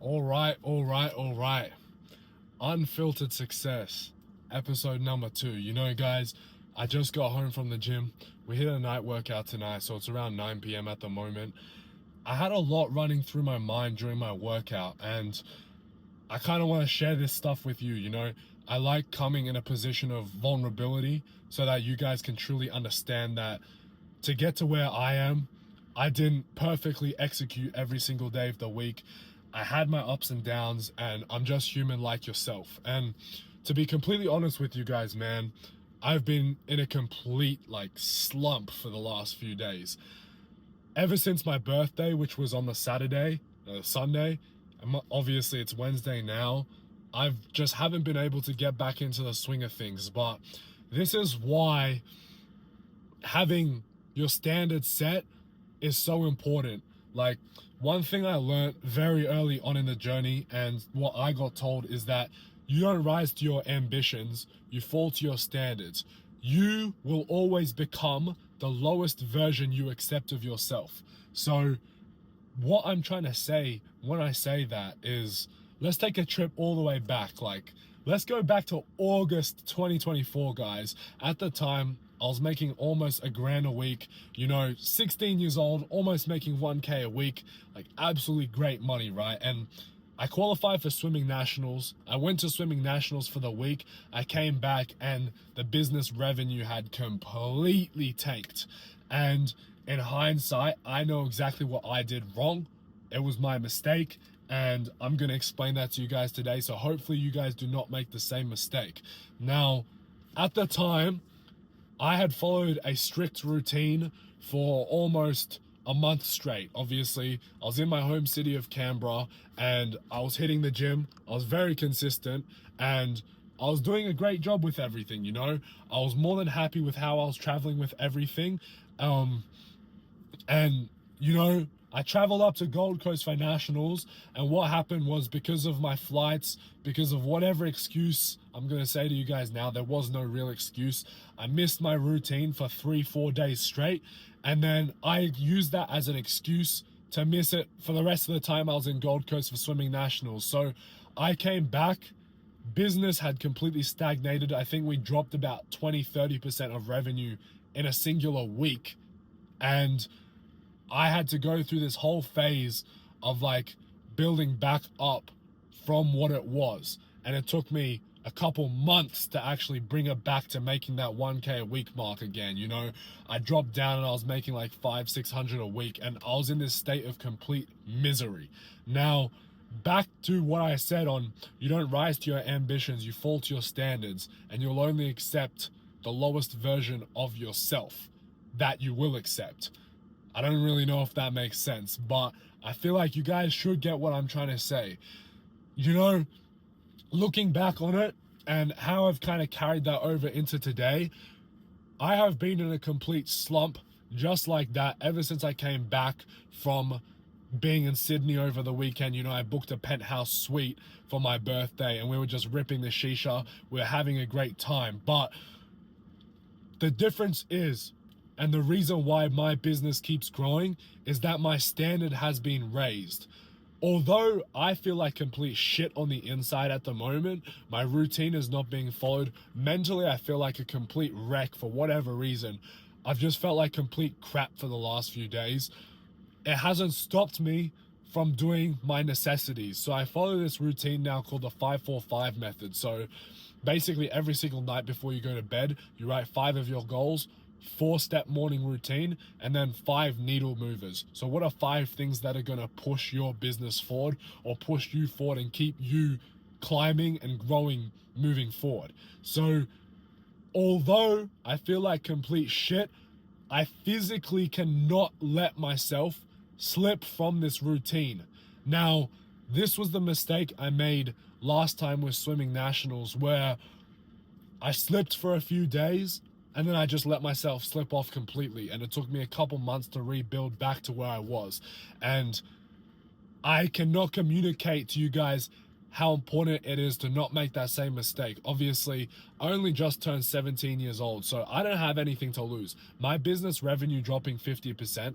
All right. Unfiltered success, episode number 2. Guys, I just got home from the gym. We hit a night workout tonight, so it's around 9 p.m. at the moment. I had a lot running through my mind during my workout, and I kind of want to share this stuff with you. I like coming in a position of vulnerability so that you guys can truly understand that to get to where I am, I didn't perfectly execute every single day of the week. I had my ups and downs, and I'm just human like yourself. And to be completely honest with you guys, man, I've been in a complete slump for the last few days. Ever since my birthday, which was on the Sunday, and obviously it's Wednesday now, I've just haven't been able to get back into the swing of things. But this is why having your standards set is so important. One thing I learned very early on in the journey, and what I got told, is that you don't rise to your ambitions, you fall to your standards. You will always become the lowest version you accept of yourself. So what I'm trying to say when I say that is, let's take a trip all the way back. Let's go back to August 2024, guys. At the time, I was making almost $1,000 a week, 16 years old, almost making 1K a week, absolutely great money, right? And I qualified for swimming nationals. I went to swimming nationals for the week. I came back and the business revenue had completely tanked. And in hindsight, I know exactly what I did wrong. It was my mistake. And I'm going to explain that to you guys today. So hopefully you guys do not make the same mistake. Now, at the time, I had followed a strict routine for almost a month straight. Obviously, I was in my home city of Canberra and I was hitting the gym. I was very consistent and I was doing a great job with everything, I was more than happy with how I was traveling with everything. I traveled up to Gold Coast for nationals, and what happened was, because of my flights, because of whatever excuse I'm going to say to you guys now, there was no real excuse. I missed my routine for 3-4 days straight, and then I used that as an excuse to miss it for the rest of the time I was in Gold Coast for swimming nationals. So I came back, business had completely stagnated. I think we dropped about 20-30% of revenue in a singular week, and I had to go through this whole phase of building back up from what it was. And it took me a couple months to actually bring it back to making that 1K a week mark again. I dropped down and I was making $500-600 a week, and I was in this state of complete misery. Now, back to what I said on, you don't rise to your ambitions, you fall to your standards, and you'll only accept the lowest version of yourself that you will accept. I don't really know if that makes sense, but I feel like you guys should get what I'm trying to say. Looking back on it and how I've kind of carried that over into today, I have been in a complete slump just like that ever since I came back from being in Sydney over the weekend. I booked a penthouse suite for my birthday and we were just ripping the shisha. We were having a great time. But the difference is, and the reason why my business keeps growing, is that my standard has been raised. Although I feel like complete shit on the inside at the moment, my routine is not being followed. Mentally, I feel like a complete wreck for whatever reason. I've just felt like complete crap for the last few days. It hasn't stopped me from doing my necessities. So I follow this routine now called the 5-4-5 method. So basically every single night before you go to bed, you write 5 of your goals, 4-step morning routine, and then 5 needle movers. So what are 5 things that are going to push your business forward or push you forward and keep you climbing and growing, moving forward? So although I feel like complete shit, I physically cannot let myself slip from this routine. Now, this was the mistake I made last time with swimming nationals, where I slipped for a few days and then I just let myself slip off completely, and it took me a couple months to rebuild back to where I was. And I cannot communicate to you guys how important it is to not make that same mistake. Obviously, I only just turned 17 years old, so I don't have anything to lose. My business revenue dropping 50%,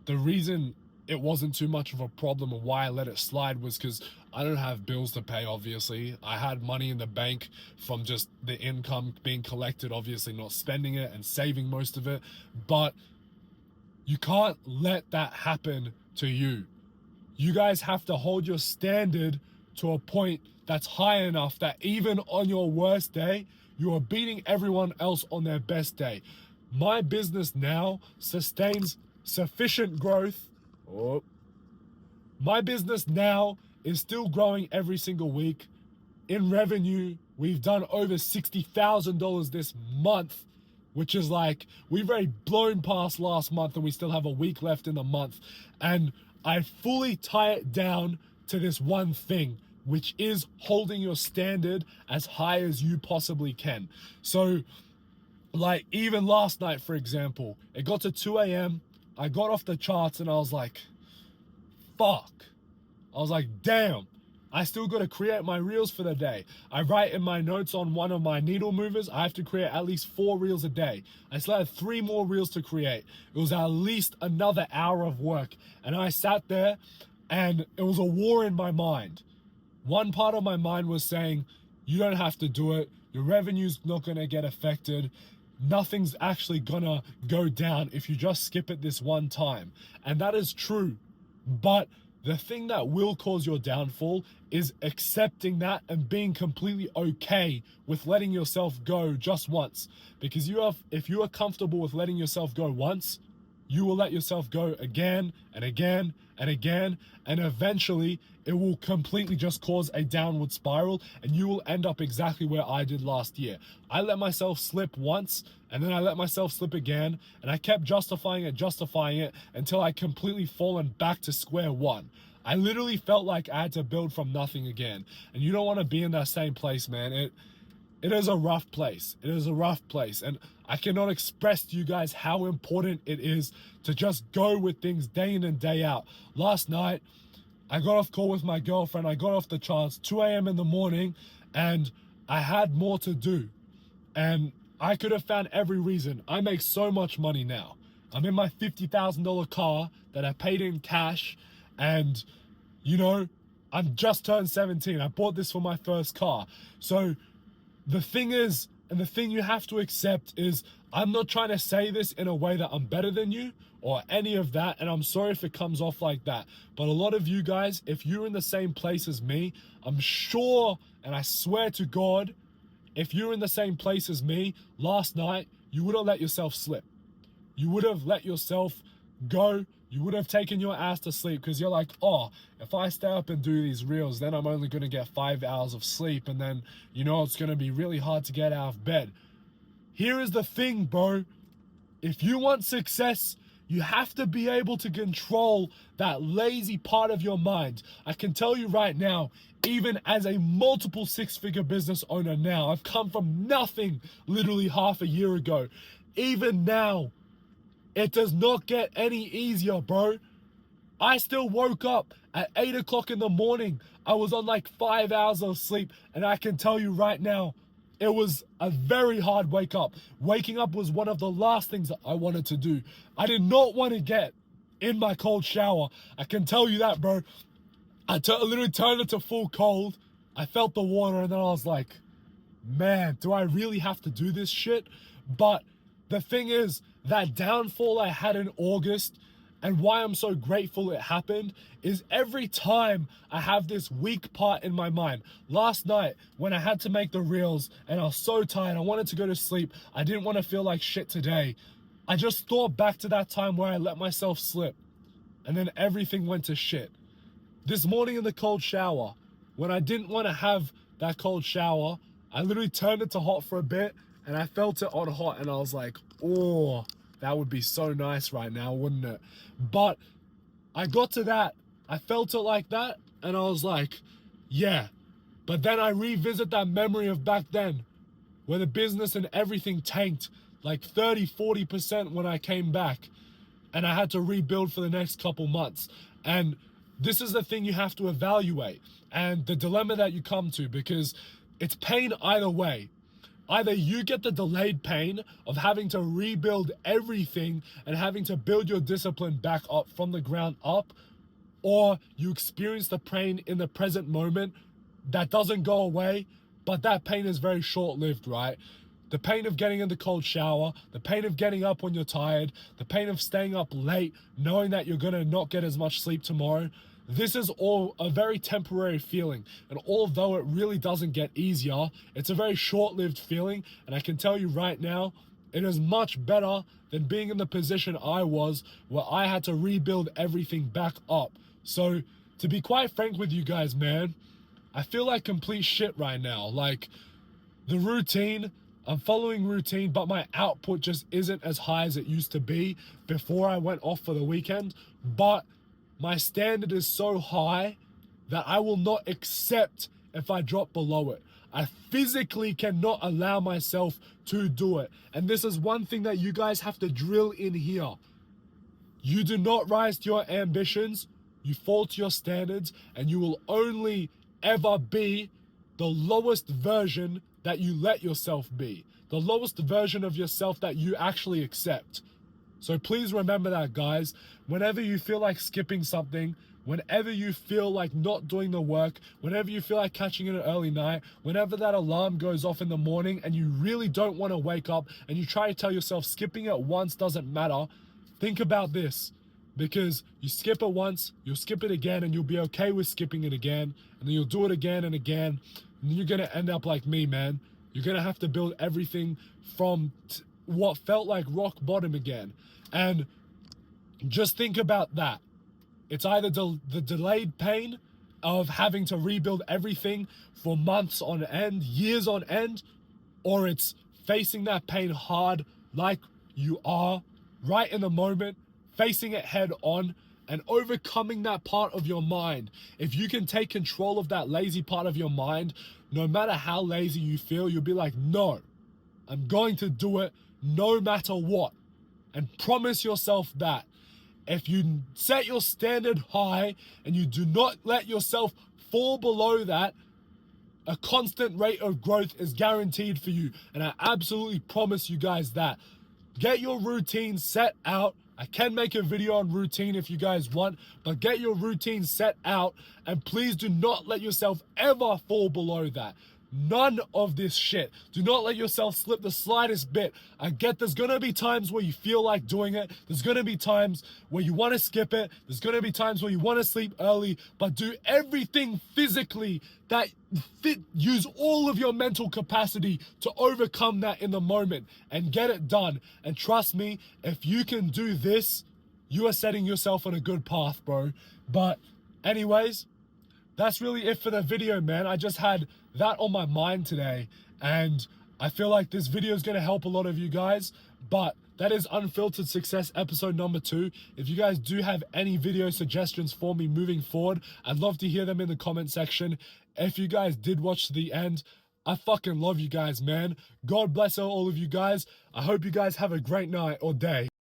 the reason it wasn't too much of a problem, and why I let it slide was because I don't have bills to pay, obviously. I had money in the bank from just the income being collected, obviously not spending it and saving most of it. But you can't let that happen to you. You guys have to hold your standard to a point that's high enough that even on your worst day, you are beating everyone else on their best day. My business now sustains sufficient growth. Oh. My business now is still growing every single week. In revenue, we've done over $60,000 this month, which is like, we've already blown past last month and we still have a week left in the month. And I fully tie it down to this one thing, which is holding your standard as high as you possibly can. So, like, even last night, for example, it got to 2 a.m. I got off the charts and I was like, fuck. I was like, damn, I still got to create my reels for the day. I write in my notes on one of my needle movers, I have to create at least 4 reels a day. I still had 3 more reels to create. It was at least another hour of work. And I sat there and it was a war in my mind. One part of my mind was saying, you don't have to do it. Your revenue's not going to get affected. Nothing's actually gonna go down if you just skip it this one time. And that is true. But the thing that will cause your downfall is accepting that and being completely okay with letting yourself go just once. Because if you are comfortable with letting yourself go once, you will let yourself go again and again and again, and eventually it will completely just cause a downward spiral and you will end up exactly where I did last year. I let myself slip once and then I let myself slip again, and I kept justifying it until I completely fallen back to square one. I literally felt like I had to build from nothing again, and you don't want to be in that same place, man. It is a rough place. It is a rough place. And I cannot express to you guys how important it is to just go with things day in and day out. Last night, I got off call with my girlfriend. I got off the charts 2 a.m. in the morning, and I had more to do. And I could have found every reason. I make so much money now. I'm in my $50,000 car that I paid in cash, and, you know, I'm just turned 17. I bought this for my first car. So the thing is, and the thing you have to accept is, I'm not trying to say this in a way that I'm better than you or any of that, and I'm sorry if it comes off like that. But a lot of you guys, if you're in the same place as me, I'm sure, and I swear to God, if you're in the same place as me, last night, you would have let yourself slip. You would have let yourself go. You would have taken your ass to sleep because you're like, oh, if I stay up and do these reels, then I'm only going to get 5 hours of sleep. And then, you know, it's going to be really hard to get out of bed. Here is the thing, bro. If you want success, you have to be able to control that lazy part of your mind. I can tell you right now, even as a multiple 6-figure business owner now, I've come from nothing literally half a year ago. Even now, it does not get any easier, bro. I still woke up at 8 o'clock in the morning. I was on like 5 hours of sleep, and I can tell you right now, it was a very hard wake up. Waking up was one of the last things that I wanted to do. I did not want to get in my cold shower. I can tell you that, bro. I literally turned it to full cold. I felt the water, and then I was like, man, do I really have to do this shit? But the thing is, that downfall I had in August, and why I'm so grateful it happened, is every time I have this weak part in my mind. Last night, when I had to make the reels, and I was so tired, I wanted to go to sleep, I didn't want to feel like shit today. I just thought back to that time where I let myself slip, and then everything went to shit. This morning in the cold shower, when I didn't want to have that cold shower, I literally turned it to hot for a bit, and I felt it on hot, and I was like, oh, that would be so nice right now, wouldn't it? But I got to that, I felt it like that, and I was like, yeah. But then I revisit that memory of back then, where the business and everything tanked like 30-40% when I came back, and I had to rebuild for the next couple months. And this is the thing you have to evaluate, and the dilemma that you come to, because it's pain either way. Either you get the delayed pain of having to rebuild everything and having to build your discipline back up from the ground up, or you experience the pain in the present moment that doesn't go away, but that pain is very short-lived, right? The pain of getting in the cold shower, the pain of getting up when you're tired, the pain of staying up late, knowing that you're gonna not get as much sleep tomorrow. This is all a very temporary feeling. And although it really doesn't get easier, it's a very short-lived feeling. And I can tell you right now, it is much better than being in the position I was, where I had to rebuild everything back up. So to be quite frank with you guys, man, I feel like complete shit right now. Like, the routine, I'm following routine, but my output just isn't as high as it used to be before I went off for the weekend. But my standard is so high that I will not accept if I drop below it. I physically cannot allow myself to do it. And this is one thing that you guys have to drill in here. You do not rise to your ambitions, you fall to your standards, and you will only ever be the lowest version that you let yourself be. The lowest version of yourself that you actually accept. So please remember that, guys. Whenever you feel like skipping something, whenever you feel like not doing the work, whenever you feel like catching an early night, whenever that alarm goes off in the morning and you really don't want to wake up and you try to tell yourself skipping it once doesn't matter, think about this. Because you skip it once, you'll skip it again, and you'll be okay with skipping it again, and then you'll do it again and again, and then you're gonna end up like me, man. You're gonna have to build everything from what felt like rock bottom again. And just think about that. It's either the delayed pain of having to rebuild everything for months on end, years on end, or it's facing that pain hard like you are right in the moment, facing it head on and overcoming that part of your mind. If you can take control of that lazy part of your mind, no matter how lazy you feel, you'll be like, no, I'm going to do it no matter what. And promise yourself that. If you set your standard high and you do not let yourself fall below that, a constant rate of growth is guaranteed for you. And I absolutely promise you guys that. Get your routine set out. I can make a video on routine if you guys want, but get your routine set out and please do not let yourself ever fall below that. None of this shit. Do not let yourself slip the slightest bit. I get there's gonna be times where you feel like doing it. There's gonna be times where you wanna skip it. There's gonna be times where you wanna sleep early, but do everything physically that use all of your mental capacity to overcome that in the moment and get it done. And trust me, if you can do this, you are setting yourself on a good path, bro. But anyways, that's really it for the video, man. I just had that on my mind today, and I feel like this video is going to help a lot of you guys. But that is Unfiltered Success episode number 2. If you guys do have any video suggestions for me moving forward, I'd love to hear them in the comment section. If you guys did watch to the end, I fucking love you guys, man. God bless all of you guys. I hope you guys have a great night or day.